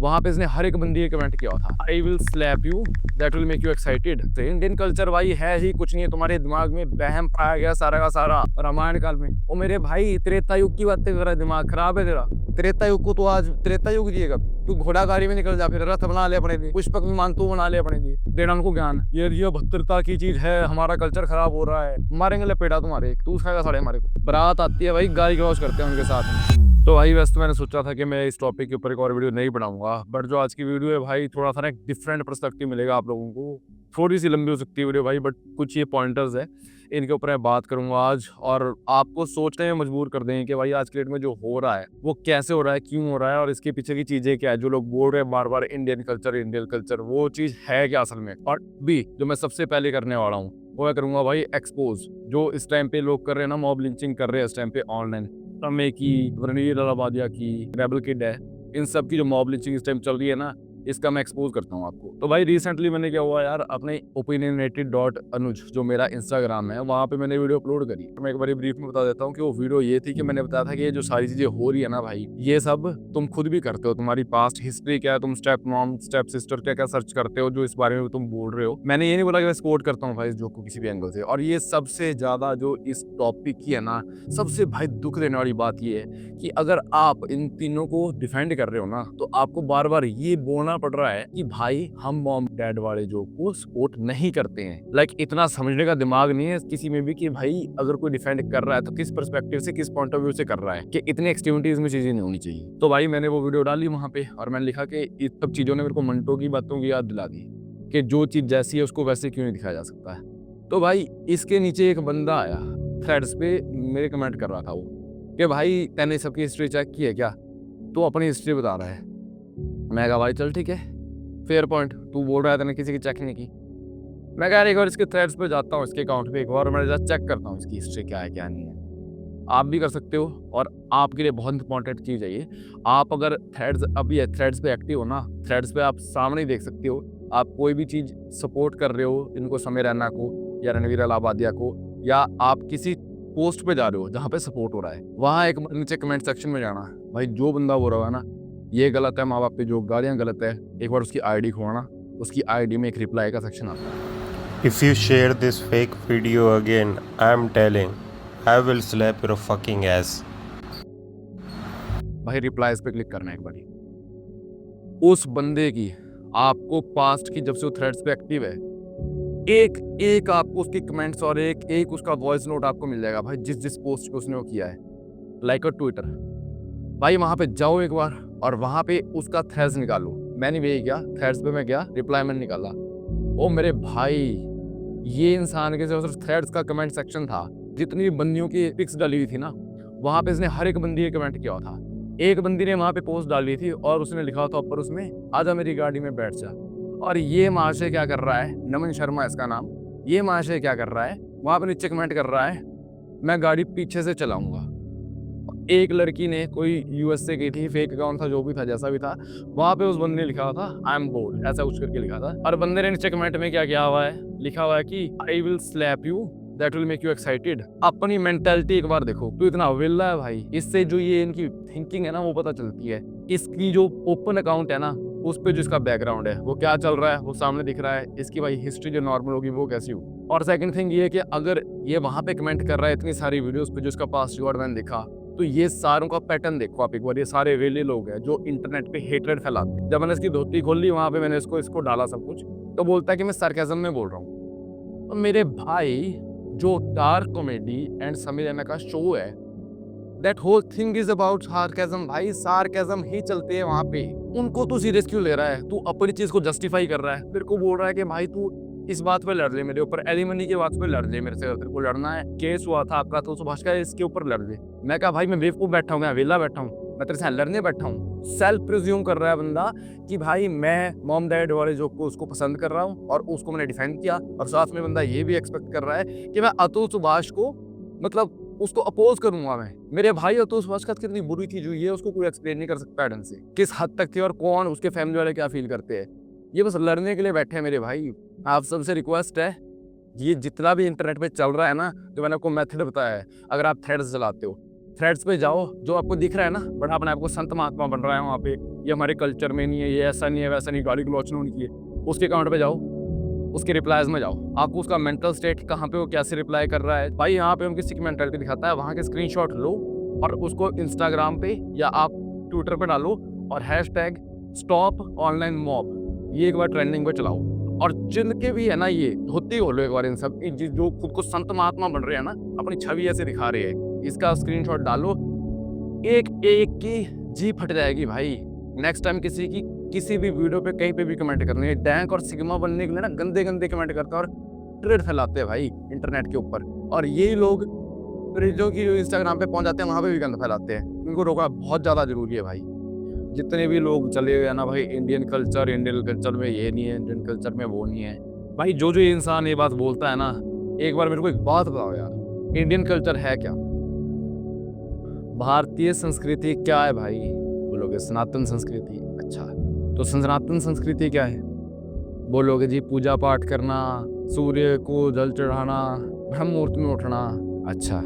वहां पे इसने हर एक बंदी कमेंट किया था, I will slap you that will make you excited. Indian culture भाई है ही कुछ नहीं है, तुम्हारे दिमाग में बहम पाया गया सारा का सारा रामायण काल में। ओ मेरे भाई त्रेता युग की बातें कर रहा है, दिमाग खराब है तेरा। त्रेता युग को तो आज त्रेता युग जिएगा तू, घोड़ागाड़ी में निकल जा, फिर रथ बना ले अपने लिए, पुष्पक विमान तू बना ले अपने लिए, देना उनको ज्ञान। ये भद्रता की चीज है, हमारा कल्चर खराब हो रहा है, मारेंगे लपेटा तुम्हारे, तू खाएगा साढ़े हमारे को। बारात आती है भाई, गाली गलौज करते हैं उनके साथ में। तो भाई वैसे तो मैंने सोचा था कि मैं इस टॉपिक के ऊपर एक और वीडियो नहीं बनाऊंगा, बट जो आज की वीडियो है भाई थोड़ा सा ना एक डिफरेंट पर्सपेक्टिव मिलेगा आप लोगों को। थोड़ी सी लंबी हो सकती है वीडियो भाई, बट कुछ ये पॉइंटर्स है, इनके ऊपर मैं बात करूंगा आज, और आपको सोचने में मजबूर कर देंगे कि भाई आज के डेट में जो हो रहा है वो कैसे हो रहा है, क्यों हो रहा है, और इसके पीछे की चीजें क्या है। जो लोग बोल रहे हैं बार बार इंडियन कल्चर, वो चीज है क्या असल में। और बी जो मैं सबसे पहले करने वाला हूँ वो मैं करूंगा भाई एक्सपोज, जो इस टाइम पे लोग कर रहे हैं ना, मॉब लिंचिंग कर रहे हैं इस टाइम पे ऑनलाइन, तमे की, रणवीर अलाहाबादिया की, रेबल किड है, इन सब की जो मॉब लिंचिंग इस टाइम चल रही है ना, इसका मैं एक्सपोज करता हूँ आपको। तो भाई रिसेंटली मैंने क्या हुआ यार, अपने opinionated.anuj जो मेरा इंस्टाग्राम है वहाँ पे मैंने वीडियो अपलोड करी। तो मैं एक बार ब्रीफ में बता देता हूँ कि वो वीडियो ये थी कि मैंने बताया था कि ये जो सारी चीजें हो रही है ना भाई, ये सब तुम खुद भी करते हो, तुम्हारी पास्ट हिस्ट्री क्या है, तुम स्टेप मॉम स्टेप सिस्टर क्या क्या सर्च करते हो जो इस बारे में तुम बोल रहे हो। मैंने ये नहीं बोला कि मैं सपोर्ट करता हूँ भाई इस जोक को किसी भी एंगल से। और ये सबसे ज्यादा जो इस टॉपिक की है ना, सबसे भाई दुख देने वाली बात ये है कि अगर आप इन तीनों को डिफेंड कर रहे हो ना, तो आपको बार बार ये बोलना पड़ रहा है कि भाई हम मॉम डैड वाले जोक को सपोर्ट नहीं करते हैं। लाइक इतना समझने का दिमाग नहीं है किसी में भी कि भाई अगर कोई डिफेंड कर रहा है तो किस पर्सपेक्टिव से, किस पॉइंट ऑफ व्यू से कर रहा है, कि इतनी एक्सट्रीमिटीज में चीजें नहीं होनी चाहिए। तो भाई मैंने वो वीडियो डाली वहां पे, और मैंने लिखा कि इस सब चीजों ने मेरे को मंटो की बातों की याद दिला दी कि जो चीज जैसी है उसको वैसे क्यों नहीं दिखाया जा सकता है। तो भाई इसके नीचे एक बंदा आया थ्रेड्स पे, मेरे कमेंट कर रहा था वो कि भाई तैने सबकी हिस्ट्री चेक की है क्या, तो अपनी हिस्ट्री बता रहा है। मैं कहा भाई चल ठीक है, फेयर पॉइंट, तू बोल रहा है तूने किसी की चेक नहीं की। मैं कह एक बार इसके थ्रेड्स पे जाता हूँ, इसके अकाउंट पे एक बार मैं चेक करता हूँ इसकी हिस्ट्री क्या है क्या नहीं है। आप भी कर सकते हो, और आपके लिए बहुत इंपॉर्टेंट चीज़ है ये। आप अगर थ्रेड्स पे एक्टिव हो ना, थ्रेड्स पे आप सामने ही देख सकते हो, आप कोई भी चीज़ सपोर्ट कर रहे हो, इनको समय रैना को या रणवीर अलाहाबादिया को, या आप किसी पोस्ट पे जा रहे हो जहाँ पे सपोर्ट हो रहा है, वहाँ एक नीचे कमेंट सेक्शन में जाना भाई, जो बंदा बोल रहा है ना ये गलत है, माँ बाप पे जो गालियाँ गलत है, एक बार उसकी आईडी खोलना, उसकी आईडी में एक रिप्लाई का सेक्शन आता है। If you share this fake video again, I'm telling, I will slap your fucking ass. भाई रिप्लाईज पे क्लिक करना है एक बारी। उस बंदे की आपको पास्ट की, जब से वो थ्रेड्स पे एक्टिव है, एक एक आपको उसकी कमेंट्स और एक एक उसका वॉइस नोट आपको मिल जाएगा भाई, जिस जिस पोस्ट पे उसने वो किया है, लाइक और ट्विटर। भाई वहां पे जाओ एक बार और वहां पे उसका थ्रेड्स निकालो। मैंने भी यही किया, थ्रेड्स पे मैं गया, रिप्लाई मैंने निकाला। ओ मेरे भाई, ये इंसान के जो थ्रेड्स का कमेंट सेक्शन था, जितनी बंदियों की पिक्स डाली हुई थी ना, वहां पे इसने हर एक बंदी के कमेंट किया था। एक बंदी ने वहां पे पोस्ट डाली थी और उसने लिखा था ऊपर उसमें, आजा मेरी गाड़ी में बैठ जा। और ये महाशय क्या कर रहा है, नमन शर्मा इसका नाम, ये महाशय क्या कर रहा है, वहां पे नीचे कमेंट कर रहा है, मैं गाड़ी पीछे से चलाऊंगा। एक लड़की ने, कोई यूएस से गई थी, फेक अकाउंट था, जो भी था जैसा भी था, वहां पे उस बंदे ने लिखा था आई एम बोल्ड, ऐसा कुछ करके लिखा था। और बंदे ने नीचे कमेंट में क्या किया हुआ है, लिखा हुआ है कि I will slap you that will make you excited. अपनी मेंटालिटी एक बार देखो, तू इतना विल्ला है भाई। इससे जो ये इनकी थिंकिंग है ना वो पता चलती है। इसकी जो ओपन अकाउंट है ना, उस पे जो इसका बैकग्राउंड है वो क्या चल रहा है वो सामने दिख रहा है। इसकी भाई हिस्ट्री जो नॉर्मल होगी वो कैसी हो। और सेकंड थिंग ये है कि अगर ये वहां पे कमेंट कर रहा है इतनी सारी वीडियोस पे जो इसका पास्ट रिकॉर्ड मैंने देखा, तो ये सारों का पैटर्न देखो आप एक बार। ये सारे वेले लोग हैं जो इंटरनेट पे हेटरेट फैलाते हैं। जब मैंने इसकी धोती खोल ली वहां पे, मैंने इसको डाला सब कुछ, तो बोलता है कि मैं सार्केज्म में बोल रहा हूँ। तो मेरे भाई, जो dark comedy and Sameer Raina का शो है, that whole thing is about sarcasm. भाई सार्केज्म ही चलते हैं वहां पे। उनको तू सीरियस क्यों ले रहा है? तू अपनी चीज को जस्टिफाई कर रहा है, मेरे को बोल रहा है कि भाई तू इस बात पे लड़ ले मेरे ऊपर, एलिमनी की बात पे लड़ ले मेरे से, अगर तेरे को लड़ना है, केस हुआ था आपका तो सुभाष का, इसके ऊपर लड़ ले। मैं कहा भाई मैं बेवकूफ बैठा हूँ, मैं वेला बैठा हूँ, मैं तेरे से लड़ने बैठा हूँ। सेल्फ प्रिज्यूम कर रहा है बंदा कि भाई मैं मॉम डैड वाले जोक को उसको पसंद कर रहा हूँ और उसको मैंने डिफेंड किया। और साथ में बंदा ये भी एक्सपेक्ट कर रहा है कि मैं अतुल सुभाष को, मतलब उसको अपोज करूंगा मैं। मेरे भाई अतुल सुभाष का कितनी बुरी थी जो ये उसको कोई एक्सप्लेन नहीं कर सकता ढंग से, किस हद तक थी और कौन उसके फैमिली वाले क्या फील करते हैं। ये बस लड़ने के लिए बैठे हैं मेरे भाई। आप सबसे रिक्वेस्ट है, ये जितना भी इंटरनेट पे चल रहा है ना, जो मैंने आपको मेथड बताया है, अगर आप थ्रेड्स चलाते हो, थ्रेड्स पे जाओ, जो आपको दिख रहा है ना बड़ा अपने आपको संत महात्मा बन रहा है वहाँ पे, ये हमारे कल्चर में नहीं है, ये ऐसा नहीं है, वैसा नहीं, गाली गलौच नहीं की है, उसके अकाउंट पे जाओ, उसके रिप्लाईज में जाओ, आपको उसका मेंटल स्टेट कहाँ पे वो कैसे रिप्लाई कर रहा है भाई, यहाँ पे उनकी सिक मेंटालिटी दिखाता है, वहाँ के स्क्रीनशॉट लो और उसको इंस्टाग्राम पे या आप ट्विटर पे डालो और हैशटैग स्टॉप ऑनलाइन मॉब ये एक बार ट्रेंडिंग पे चलाओ। और जिनके भी है ना ये धोती खोलो एक बार, इन सब जो खुद को संत महात्मा बन रहे हैं ना, अपनी छवि ऐसे दिखा रहे हैं, इसका स्क्रीनशॉट डालो, एक एक की जी फट जाएगी भाई। नेक्स्ट टाइम किसी की किसी भी वीडियो पे कहीं पे भी कमेंट करने है, डैंक और सिग्मा बनने के लिए ना गंदे गंदे कमेंट करते हैं और ट्रेड फैलाते हैं भाई इंटरनेट के ऊपर। और यही लोग जो कि इंस्टाग्राम पे पहुंच जाते हैं वहां पे भी गंद फैलाते हैं, इनको रोकना बहुत ज़्यादा जरूरी है भाई। जितने भी लोग चले गए ना भाई, इंडियन कल्चर में ये नहीं है, इंडियन कल्चर में वो नहीं है भाई, जो इंसान ये बात बोलता है ना, एक बार मेरे को एक बात बताओ यार, इंडियन कल्चर है क्या? भारतीय संस्कृति क्या है भाई? बोलोगे सनातन संस्कृति। अच्छा, तो सनातन संस्कृति क्या है? बोलोगे जी पूजा पाठ करना, सूर्य को जल चढ़ाना, ब्रह्म मुहूर्त में उठना। अच्छा,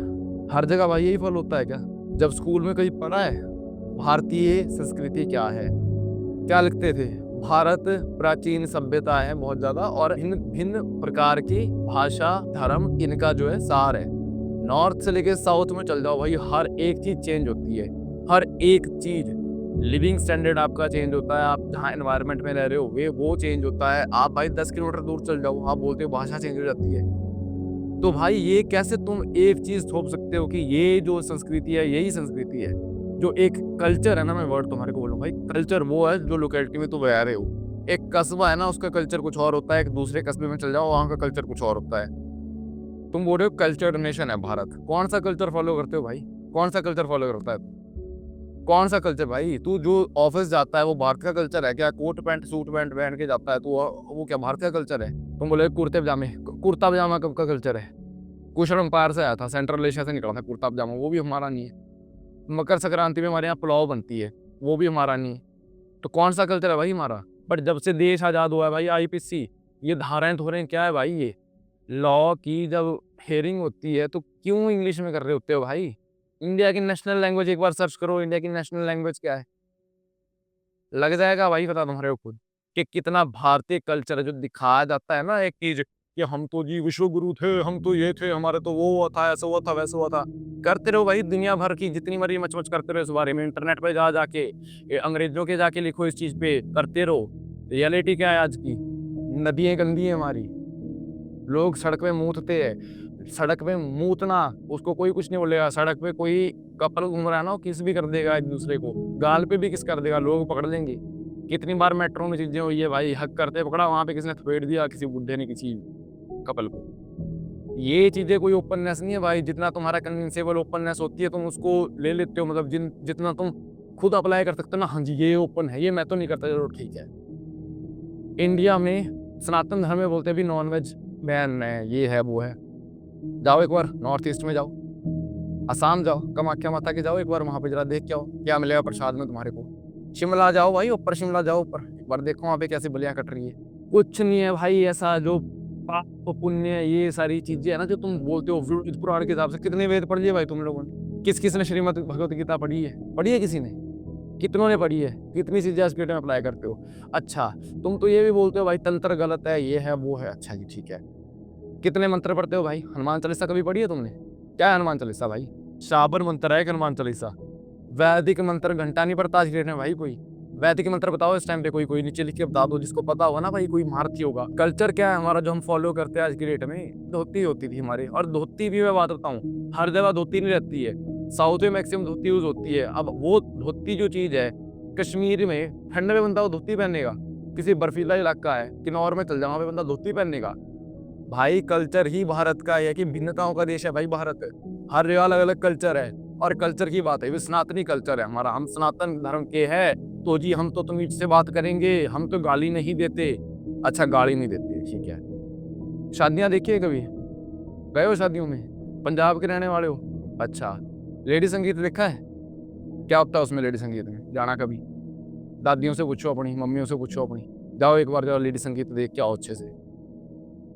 हर जगह भाई यही फॉलो होता है क्या? जब स्कूल में कहीं पढ़ा है भारतीय संस्कृति क्या है, क्या लिखते थे? भारत प्राचीन सभ्यता है बहुत ज्यादा और भिन्न भिन्न प्रकार की भाषा धर्म इनका जो है सार है। नॉर्थ से लेके साउथ में चल जाओ भाई, हर एक चीज चेंज होती है, हर एक चीज, लिविंग स्टैंडर्ड आपका चेंज होता है, आप जहाँ एनवायरनमेंट में रह रहे हो वो चेंज होता है। आप भाई 10 किलोमीटर दूर चल जाओ, आप बोलते हो भाषा चेंज हो जाती है। तो भाई ये कैसे तुम एक चीज थोप सकते हो कि ये जो संस्कृति है यही संस्कृति है? जो एक कल्चर है ना, मैं वर्ड तुम्हारे को बोलूँ भाई, कल्चर वो है जो लोकेलिटी में तुम रह रहे हो। एक कस्बा है ना, उसका कल्चर कुछ और होता है, एक दूसरे कस्बे में चल जाओ वहाँ का कल्चर कुछ और होता है। तुम बोल रहे हो कल्चर नेशन है भारत, कौन सा कल्चर फॉलो करते हो भाई? कौन सा कल्चर फॉलो करता है? कौन सा कल्चर भाई? तू जो ऑफिस जाता है वो भारत का कल्चर है क्या? कोट पैंट सूट पैंट पहन के जाता है तो वो क्या भारत का कल्चर है? तुम बोले कुर्ते पजामे, कुर्ता पजामा कब का कल्चर है? कुशल एम्पायर से आया था, सेंट्रल एशिया से निकला था कुर्ता पजामा, वो भी हमारा नहीं है। मकर संक्रांति में हमारे यहाँ पुलाव बनती है, वो भी हमारा नहीं है। तो कौन सा कल्चर है भाई हमारा? बट जब से देश आज़ाद हुआ है भाई, आईपीसी ये धाराएं धोरें क्या है भाई? ये लॉ की जब हेयरिंग होती है तो क्यों इंग्लिश में कर रहे होते हो भाई? इंडिया की नेशनल लैंग्वेज एक बार सर्च करो, इंडिया की नेशनल लैंग्वेज क्या है, लग जाएगा भाई पता तुम्हारे को खुद कि कितना भारतीय कल्चर है। जो दिखाया जाता है ना एक चीज कि हम तो जी विश्व गुरु थे, हम तो ये थे, हमारे तो वो हुआ था, ऐसा हुआ था, वैसा हुआ था, करते रहो भाई दुनिया भर की जितनी मर्जी मच करते रहो इस बारे में, इंटरनेट पे जा जाके अंग्रेजों के जाके लिखो इस चीज पे, करते रहो। रियलिटी क्या है आज की? नदियां गंदी है हमारी, लोग सड़क पे मूतते हैं, सड़क पे मूतना उसको कोई कुछ नहीं बोलेगा, सड़क पे कोई कपल घूम रहा है ना, किस भी कर देगा एक दूसरे को, गाल पे भी किस कर देगा, लोग पकड़ लेंगे। कितनी बार मेट्रो में चीजें हुई है भाई, हक करते पकड़ा, वहां पे किसी ने थपेट दिया किसी बुड्ढे ने किसी कपल को। ये चीजें कोई ओपननेस नहीं है भाई, जितना तुम्हारा कन्विंसेबल ओपननेस होती है तुम उसको ले लेते हो, मतलब जितना तुम खुद अप्लाई कर सकते हो ना, हाँ जी ये ओपन है, ये मैं तो नहीं करता, चलो ठीक है। इंडिया में सनातन धर्म में बोलते हैं भी नॉन वेज बैन है, ये है वो है। जाओ एक बार नॉर्थ ईस्ट में जाओ, असम जाओ, कामाख्या माता के जाओ एक बार, वहां पे जरा देख के आओ क्या मिलेगा प्रसाद में तुम्हारे को। शिमला जाओ भाई, ऊपर शिमला जाओ ऊपर, एक बार देखो वहां पे कैसी बलियां कट रही है। कुछ नहीं है भाई ऐसा जो पाप पुण्य ये सारी चीजें है ना जो तुम बोलते हो विद पुराण के हिसाब से। कितने वेद पढ़ लिए भाई तुम लोगों ने? किस किस ने श्रीमद् भगवत गीता पढ़ी है? पढ़ी है किसी ने? कितनों ने पढ़ी है? कितनी चीजें स्पिरिट में अप्लाई करते हो? अच्छा, तुम तो ये भी बोलते हो भाई तंत्र गलत है, ये है वो है। अच्छा जी ठीक है, कितने मंत्र पढ़ते हो भाई? हनुमान चालीसा कभी पढ़ी है तुमने? क्या है हनुमान चालीसा भाई? शाबर मंत्र है हनुमान चालीसा। वैदिक मंत्र घंटा नहीं पढ़ता आज की डेट में भाई कोई। वैदिक मंत्र बताओ इस टाइम पे, कोई नीचे लिख के बता दो, जिसको पता होगा ना भाई, कोई महारथी होगा। कल्चर क्या है हमारा जो हम फॉलो करते हैं आज की डेट में? धोती होती थी हमारी, और धोती भी मैं बात बताऊं हर जगह धोती नहीं रहती है, साउथ में मैक्सिमम धोती यूज होती है। अब वो धोती जो चीज है, कश्मीर में ठंड में बंदा वो धोती पहनेगा, किसी बर्फीला इलाका है किन्नौर में चल जाओ वहां पे बंदा धोती पहनेगा। भाई कल्चर ही भारत का है कि भिन्नताओं का देश है भाई भारत, हर जगह अलग अलग कल्चर है। और कल्चर की बात है, ये सनातनी कल्चर है हमारा, हम सनातन धर्म के हैं तो जी हम तो तमीज से बात करेंगे, हम तो गाली नहीं देते। अच्छा गाली नहीं देते ठीक है। शादियां देखिए कभी? गए हो शादियों में? पंजाब के रहने वाले हो? अच्छा, लेडी संगीत देखा है? क्या होता है उसमें लेडी संगीत में? जाना कभी? दादियों से पूछो अपनी, मम्मियों से पूछो अपनी, जाओ एक बार जाओ लेडी संगीत देख के आओ अच्छे से।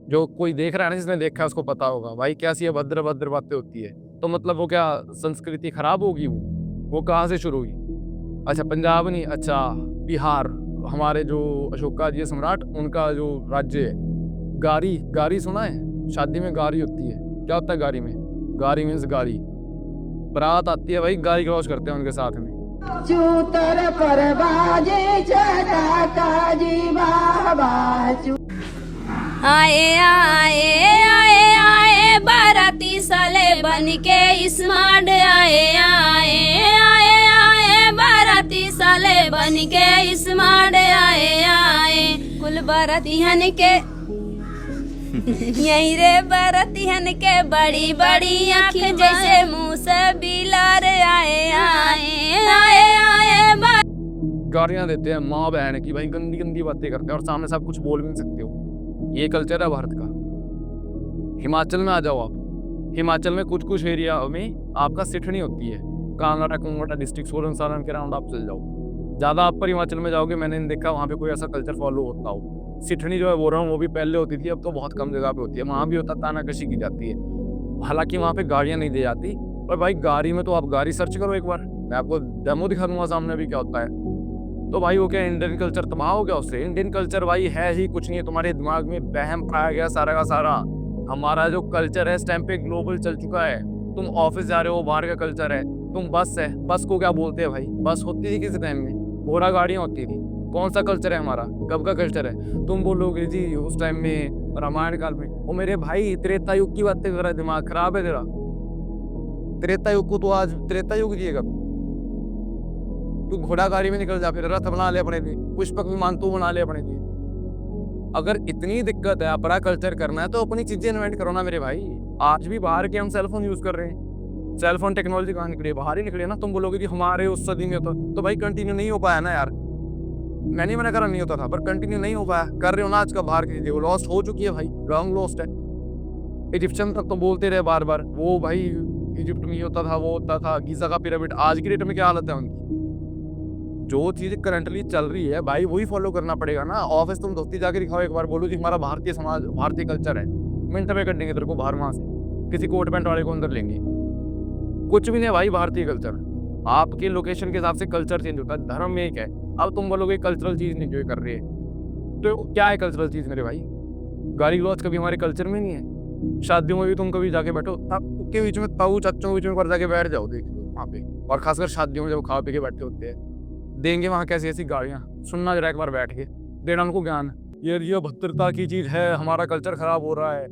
जो कोई देख रहा है ना, जिसने देखा है उसको पता होगा भाई कैसी अभद्र भद्र बातें होती है। तो मतलब वो क्या संस्कृति खराब होगी? वो कहाँ से शुरू हुई? अच्छा पंजाब नहीं, अच्छा बिहार, हमारे जो अशोका जी सम्राट उनका जो राज्य है। गारी, गारी सुना है? शादी में गारी होती है। क्या होता है गारी में? गारी मीन्स गारी। बारात आती है भाई, गारी क्रॉस करते हैं उनके साथ में। चूतर पर बाजे छटा काजी बाह बाह चू आए आए आए आए बाराती साले बनके स्मार्ट आए आए आए आए बाराती साले बनके स्मार्ट आए आए कुल बारातियन के यही रे बारातियन के बड़ी बड़ी आँखें जैसे मुंह से बिलार आए आए आए आए गालियां देते हैं माँ बहन की, भाई गंदी गंदी बातें करते हैं और सामने सब कुछ बोल भी नहीं सकते हो। ये कल्चर है भारत का। हिमाचल में आ जाओ आप, हिमाचल में कुछ कुछ एरिया में आपका सिठनी होती है। कांगड़ा कुंगड़ा डिस्ट्रिक्ट सोलन सालन के राउंड आप चल जाओ, ज़्यादा आप पर हिमाचल में जाओगे मैंने नहीं देखा वहाँ पे कोई ऐसा कल्चर फॉलो होता हो। सिठनी जो है बोल रहा हूँ वो भी पहले होती थी, अब तो बहुत कम जगह पे होती है। वहाँ भी होता, तानाकशी की जाती है, हालांकि वहाँ पे गाड़ियाँ नहीं दी जाती। पर भाई गाड़ी में तो आप गाड़ी सर्च करो एक बार, मैं आपको डेमो दिखा दूंगा सामने भी क्या होता है। तो भाई वो क्या इंडियन कल्चर तबाह हो गया उससे? इंडियन कल्चर भाई है ही कुछ नहीं है, तुम्हारे दिमाग में वहम पाया गया सारा का सारा। हमारा जो कल्चर है इस टाइम पे ग्लोबल चल चुका है। तुम ऑफिस जा रहे हो, बाहर का कल्चर है। तुम बस है, बस को क्या बोलते हैं भाई? बस होती थी किसी टाइम में, घोड़ा गाड़ियाँ होती थी। कौन सा कल्चर है हमारा? कब का कल्चर है? तुम बोलोगे जी उस टाइम में रामायण काल में। ओ मेरे भाई त्रेता युग की बातें कर रहा है, दिमाग खराब है तेरा। त्रेता युग को तो आज त्रेता युग जिएगा तू घोड़ा गाड़ी में निकल जा, फिर रथ बना ले अपने लिए, पुष्पक विमान तू बना ले अपने लिए। अगर इतनी दिक्कत है अपना कल्चर करना है तो अपनी चीजें इन्वेंट करो ना मेरे भाई। आज भी बाहर के हम सेलफोन यूज कर रहे हैं, सेलफोन टेक्नोलॉजी कहाँ निकली? बाहर ही निकली ना। तुम बोलोगे कि हमारे उस सदी में तो भाई कंटिन्यू नहीं हो पाया ना यार। मैंने मना करा नहीं होता था, पर कंटिन्यू नहीं हो पाया। कर रहे हो ना आज का बाहर की चीजें, वो लॉस्ट हो चुकी है भाई, लॉन्ग लॉस्ट है। इजिप्शियन तक तो बोलते रहे बार बार, वो भाई इजिप्ट में होता था, वो होता था, गीजा का पिरामिड। आज की डेट में क्या हालत है उनकी? जो चीज करंटली चल रही है भाई वही फॉलो करना पड़ेगा ना। ऑफिस तुम धोती जाके दिखाओ एक बार, बोलो जी हमारा भारतीय समाज भारतीय कल्चर है, मिनट में कर देंगे तेरे को बाहर वहां से, किसी कोट पैंट वाले को अंदर लेंगे। कुछ भी नहीं भाई भारतीय कल्चर। आपके लोकेशन के हिसाब से कल्चर चेंज होता है, धर्म एक है। अब तुम बोलोगे कल्चरल चीज नहीं एंजॉय कर रही है, तो क्या है कल्चरल चीज मेरे भाई? गाली गलौज कभी हमारे कल्चर में नहीं है। शादियों में भी तुम कभी जाके बैठो, के बीच में ताऊ चाचों के बीच में पर जाके बैठ जाओ, देख लो वहाँ पे। और खासकर शादियों में जब खा पी के बैठे होते हैं, देंगे वहाँ कैसी ऐसी गाड़ियाँ, सुनना जरा एक बार बैठ के, देना उनको ज्ञान। ये भद्रता की चीज है, हमारा कल्चर खराब हो रहा है,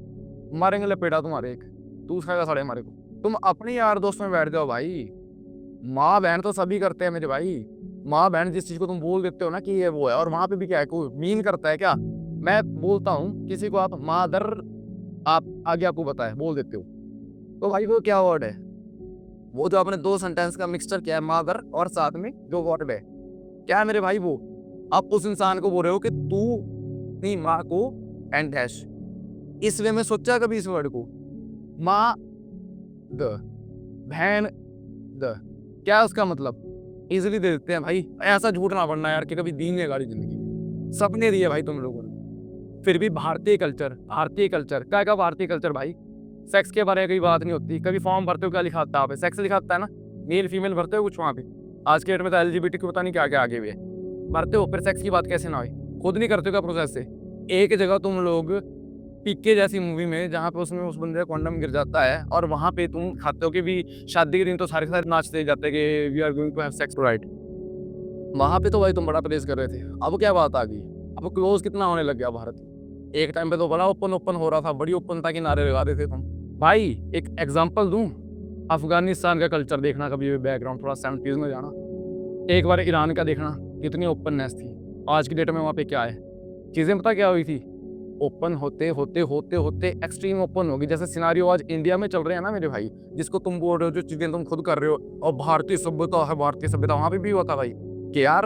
मारेंगे लपेटा तुम्हारे एक, तू खाएगा साढ़े हमारे को। तुम अपने यार दोस्त में बैठ जाओ भाई। माँ बहन तो सभी करते हैं मेरे भाई। माँ बहन जिस चीज को तुम बोल देते हो ना कि ये वो है, और वहां पे भी क्या है, कोई मीन करता है क्या? मैं बोलता हूँ किसी को आप मादर, आप आगे आपको बताए बोल देते हो, तो भाई वो क्या वर्ड है? वो जो आपने दो सेंटेंस का मिक्सचर किया है, मादर और साथ में जो वर्ड है, क्या है मेरे भाई वो? आप उस इंसान को बोल रहे हो कि तू अपनी माँ को एंड डैश। इस वे में सोचा कभी इस वर्ड को? माँ द, बहन द, क्या उसका मतलब? इजिली दे देते हैं भाई। ऐसा झूठ ना पड़ना यार कि कभी दीन ने गाड़ी जिंदगी में, सपने दिए भाई तुम लोगों ने। फिर भी भारतीय कल्चर, भारतीय कल्चर क्या का भारतीय कल्चर भाई? सेक्स के बारे में कोई बात नहीं होती। कभी फॉर्म भरते हो क्या लिखाता है? सेक्स लिखाता है ना, मेल फीमेल भरते हो कुछ वहाँ पे? आज के डेट में तो LGBT को पता नहीं क्या क्या आगे हुए भरते हो, फिर सेक्स की बात कैसे ना हुई? खुद नहीं करते हो क्या प्रोसेस से? एक जगह तुम लोग पीके जैसी मूवी में, जहाँ पे उसमें उस बंदे का कॉन्डम गिर जाता है, और वहाँ पे तुम खाते हो कि भी शादी के दिन तो सारे नाचते जाते कि we are going to have sex tonight. वहाँ पे तो भाई तुम बड़ा प्रेस कर रहे थे, अब क्या बात आ गई? अब क्लोज कितना होने लग गया भारत? एक टाइम पे तो बड़ा ओपन हो रहा था, बड़ी ओपनता के नारे लगा रहे थे तुम भाई। एक एग्जाम्पल दूं, अफगानिस्तान का कल्चर देखना कभी भी, बैकग्राउंड थोड़ा 70s में जाना, एक बार ईरान का देखना, कितनी ओपननेस थी। आज की डेट में वहाँ पे क्या है? चीज़ें पता क्या हुई थी? ओपन होते होते होते होते एक्सट्रीम ओपन होगी। जैसे सिनारियो आज इंडिया में चल रहे हैं ना मेरे भाई, जिसको तुम बोल रहे हो, जो चीज़ें तुम खुद कर रहे हो, और भारतीय सभ्यता है, भारतीय सभ्यता, वहाँ पे भी हुआ था भाई कि यार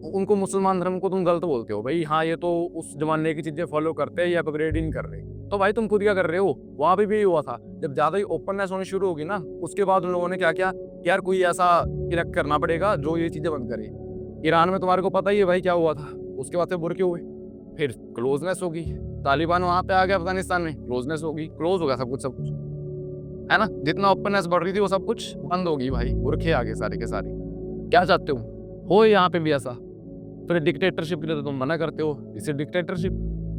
उनको मुसलमान धर्म को तुम गलत बोलते हो भाई। हाँ ये तो उस जमाने की चीज़ें फॉलो करते हैं या अपग्रेड ही नहीं कर रहे, तो भाई तुम खुद क्या कर रहे हो? वहाँ पे भी हुआ था। जब ज़्यादा ही ओपननेस होनी शुरू होगी ना, उसके बाद उन लोगों ने क्या किया, यार कोई ऐसा इलेक्ट करना पड़ेगा जो ये चीज़ें बंद करे। ईरान में तुम्हारे को पता ही है भाई क्या हुआ था, उसके बाद से बुरके हुए, फिर क्लोजनेस होगी। तालिबान वहाँ पे आ गया, अफगानिस्तान में क्लोजनेस होगी, क्लोज हो गया सब कुछ। है ना। जितना ओपननेस बढ़ रही थी वो सब कुछ बंद होगी भाई, बुरखे आ गए सारे के सारे। क्या चाहते हो यहाँ पे भी ऐसा? फिर डिक्टेटरशिप के लिए तो तुम मना करते हो, इसे डिक्टेटरशिप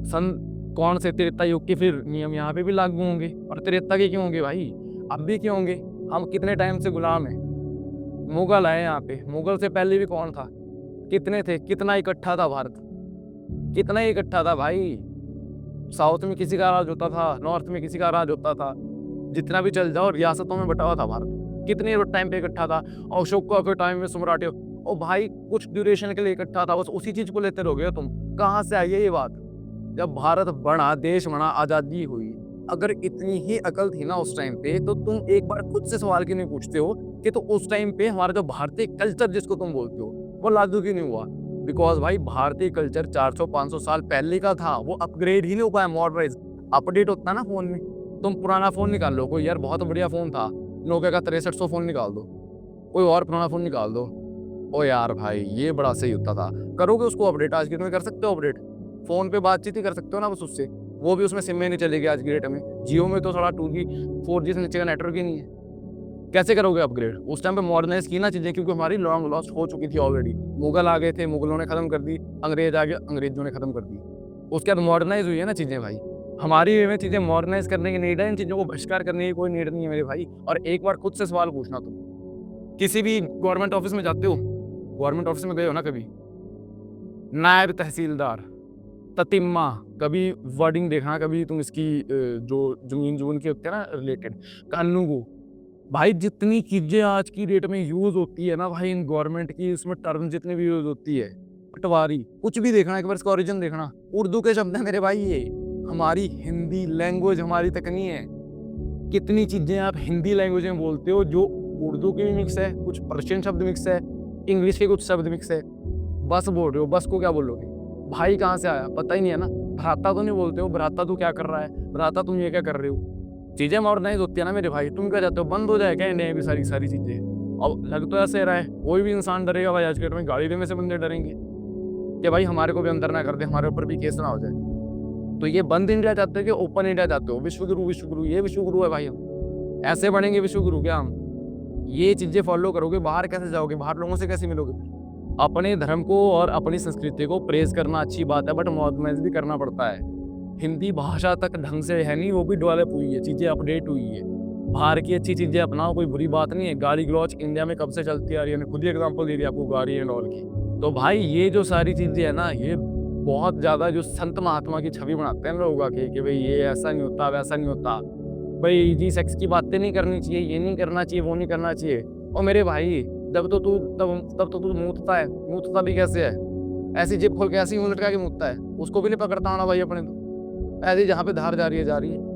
सन कौन से त्रेता युग के फिर नियम यहाँ पे भी लागू होंगे। और त्रेता के क्यों होंगे भाई, अब भी क्यों होंगे? हम कितने टाइम से गुलाम हैं। मुगल आए यहाँ पे, मुगल से पहले भी कौन था, कितने थे, कितना इकट्ठा था भारत, कितना इकट्ठा था भाई। साउथ में किसी का राज होता था, नॉर्थ में किसी का राज होता था, जितना भी चल जाओ रियासतों में बटा हुआ था भारत। कितने टाइम पे इकट्ठा था। अशोक के टाइम में सम्राट, ओ भाई कुछ ड्यूरेशन के लिए इकट्ठा था, बस उसी चीज को लेते रहोगे तुम। कहाँ से आई है ये बात? जब भारत बना, देश बना, आजादी हुई, अगर इतनी ही अकल थी ना उस टाइम पे, तो तुम एक बार खुद से सवाल क्यों नहीं पूछते हो कि तो उस टाइम पे हमारा जो भारतीय कल्चर जिसको तुम बोलते हो वो लागू क्यों नहीं हुआ? बिकॉज भाई भारतीय कल्चर 400-500 साल पहले का था, वो अपग्रेड ही नहीं हो पाया, मॉडर्नाइज। अपडेट होता है ना फोन में, तुम पुराना फोन निकाल लो, कोई यार बहुत बढ़िया फोन था, नोकिया का 6300 फोन निकाल दो, कोई और पुराना फोन निकाल दो, ओ यार भाई ये बड़ा सही होता था। करोगे उसको अपडेट? आज की डेट में कर सकते हो अपडेट, फोन पे बातचीत ही कर सकते हो ना बस उससे, वो भी उसमें सिम में नहीं चलेगी आज की डेट में। जियो में तो थोड़ा 2G 4G से नीचे का नेटवर्क ही नहीं है, कैसे करोगे अपग्रेड? उस टाइम पे मॉडर्नाइज की ना चीजें, क्योंकि हमारी लॉन्ग लॉस्ट हो चुकी थी ऑलरेडी। मुगल आ गए थे, मुगलों ने खत्म कर दी, अंग्रेज आ गए, अंग्रेजों ने खत्म कर दी, उसके बाद मॉडर्नाइज हुई है ना चीजें भाई। हमारी वे में चीजें मॉडर्नाइज करने की नीड है, इन चीजों को बहिष्कार करने की कोई नीड नहीं है मेरे भाई। और एक बार खुद से सवाल पूछना, तुम किसी भी गवर्नमेंट ऑफिस में जाते हो, गवर्नमेंट ऑफिस में गए हो ना कभी, नायब तहसीलदार, ततिम्मा, कभी वर्डिंग देखना, कभी तुम इसकी जो जमीन के होते हैं ना रिलेटेड, कानून, भाई जितनी चीजें आज की डेट में यूज होती है ना भाई इन गवर्नमेंट की, उसमें टर्म जितनी भी यूज होती है, पटवारी, कुछ भी देखना, एक बार इसका ओरिजिन देखना, उर्दू के शब्द है मेरे भाई, ये हमारी हिंदी लैंग्वेज हमारी तक नहीं है। कितनी चीजें आप हिंदी लैंग्वेज में बोलते हो जो उर्दू की भी मिक्स है, कुछ पर्शियन शब्द मिक्स है, इंग्लिश के कुछ शब्द मिक्स है। बस बोल रहे हो, बस को क्या बोलोगे? भाई कहाँ से आया पता ही नहीं है ना। भ्राता तो नहीं बोलते हो, भ्राता तू क्या कर रहा है, भ्राता तुम ये क्या कर रहे हो। चीजें मॉडर्नाइज होती है ना मेरे भाई, तुम क्या चाहते हो बंद हो जाए क्या इंडिया में भी सारी चीजें? अब लग तो ऐसे रहा है, कोई भी इंसान डरेगा भाई आज के डेट में, गाड़ी में से बंदे डरेंगे कि भाई हमारे को भी अंदर ना कर दे, हमारे ऊपर भी केस ना हो जाए। तो ये बंद इंडिया चाहते हो कि ओपन इंडिया चाहते हो? विश्वगुरु, ये विश्वगुरु है भाई, हम ऐसे बनेंगे विश्वगुरु क्या हम? ये चीजें फॉलो करोगे, बाहर कैसे जाओगे, बाहर लोगों से कैसे मिलोगे? अपने धर्म को और अपनी संस्कृति को प्रेज करना अच्छी बात है, बट मॉडर्नाइज भी करना पड़ता है। हिंदी भाषा तक ढंग से है नहीं, वो भी डेवलप हुई है, चीजें अपडेट हुई है। बाहर की अच्छी चीजें अपनाओ, कोई बुरी बात नहीं है। गाली गलौज इंडिया में कब से चलती आ रही है, मैंने खुद ही एग्जांपल दे दिया आपको गाड़ी एंड ऑल की। तो भाई ये जो सारी चीजें है ना, ये बहुत ज्यादा जो संत महात्मा की छवि बनाते हैं लोगों की कि भाई ये ऐसा नहीं होता, वैसा नहीं होता, भाई जी सेक्स की बातें नहीं करनी चाहिए, ये नहीं करना चाहिए, वो नहीं करना चाहिए। और मेरे भाई तब तो तू मूतता भी कैसे है? ऐसी जेब खोल के ऐसी ही लटका के मूतता है, उसको भी नहीं पकड़ता होना भाई अपने, तो ऐसी जहाँ पे धार जा रही है।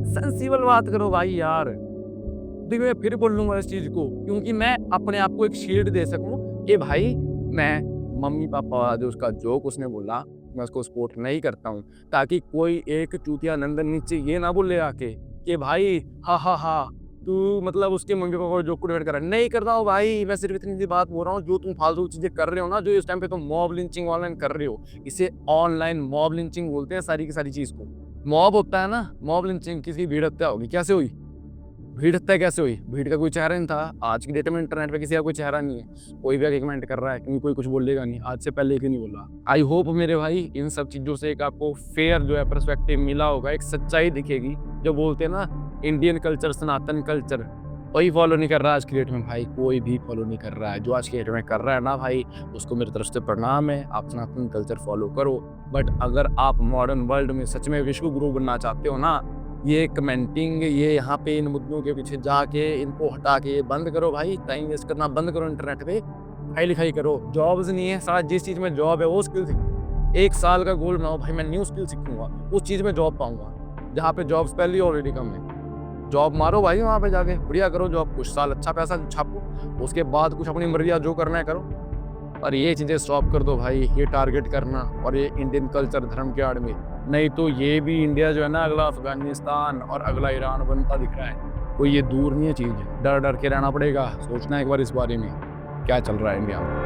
सेंसिबल बात करो भाई यार। देखो मैं फिर बोल लूंगा इस चीज को, क्योंकि मैं अपने आप को एक शील्ड दे सकूं कि भाई मैं मम्मी पापा जो उसका जोक उसने बोला मैं उसको सपोर्ट नहीं करता हूँ, ताकि कोई एक चूतिया नंदन नीचे ये ना बोले आके कि भाई हा तू मतलब उसके मम्मी पापा को जोक को डिफेंड कर रहा है। नहीं करता हूँ भाई, मैं सिर्फ इतनी सी बात बोल रहा हूँ, जो तुम फालतू चीजें कर रहे हो ना, जो इस टाइम पे तुम मॉब लिंचिंग ऑनलाइन कर रहे हो, इसे ऑनलाइन मॉब लिंचिंग बोलते हैं। सारी की सारी चीज को मॉब होता है ना, मॉब लिंचिंग, किसी भीड़ हत्या होगी, कैसे हुई भीड़ हत्या, कैसे हुई? भीड़ का कोई चेहरा नहीं था। आज की डेट में इंटरनेट पे किसी का कोई चेहरा नहीं है, कोई भी आके कमेंट कर रहा है, क्योंकि कोई कुछ बोलेगा नहीं, आज से पहले क्यों नहीं बोला। आई होप मेरे भाई इन सब चीजों से एक आपको फेयर जो है पर्सपेक्टिव मिला होगा, एक सच्चाई दिखेगी। जो बोलते हैं ना इंडियन कल्चर, सनातन कल्चर, कोई फॉलो नहीं कर रहा आज की डेट में भाई, कोई भी फॉलो नहीं कर रहा है। जो आज की डेट में कर रहा है ना भाई, उसको मेरी तरफ से प्रणाम है, आप सनातन कल्चर फॉलो करो। बट अगर आप मॉडर्न वर्ल्ड में सच में विश्व गुरु बनना चाहते हो ना, ये कमेंटिंग, ये यहाँ पे इन मुद्दों के पीछे जाके इनको हटा के बंद करो भाई, टाइम वेस्ट करना बंद करो इंटरनेट पे, पढ़ाई लिखाई करो। जॉब्स नहीं है, सारा जिस चीज़ में जॉब है वो स्किल सीखो। 1 साल का गोल बनाओ भाई, मैं न्यू स्किल सीखूंगा, उस चीज़ में जॉब पाऊंगा जहाँ पे जॉब्स पहले ही ऑलरेडी कम है। जॉब मारो भाई, वहाँ पे जाके बढ़िया करो जॉब, कुछ साल अच्छा पैसा छापो, उसके बाद कुछ अपनी मर्जी जो करना है करो। और ये चीज़ें स्टॉप कर दो भाई, ये टारगेट करना और ये इंडियन कल्चर धर्म के आड़ में, नहीं तो ये भी इंडिया जो है ना अगला अफगानिस्तान और अगला ईरान बनता दिख रहा है। कोई ये दूर नहीं है चीज़, डर डर के रहना पड़ेगा, सोचना एक बार इस बारे में क्या चल रहा है इंडिया में।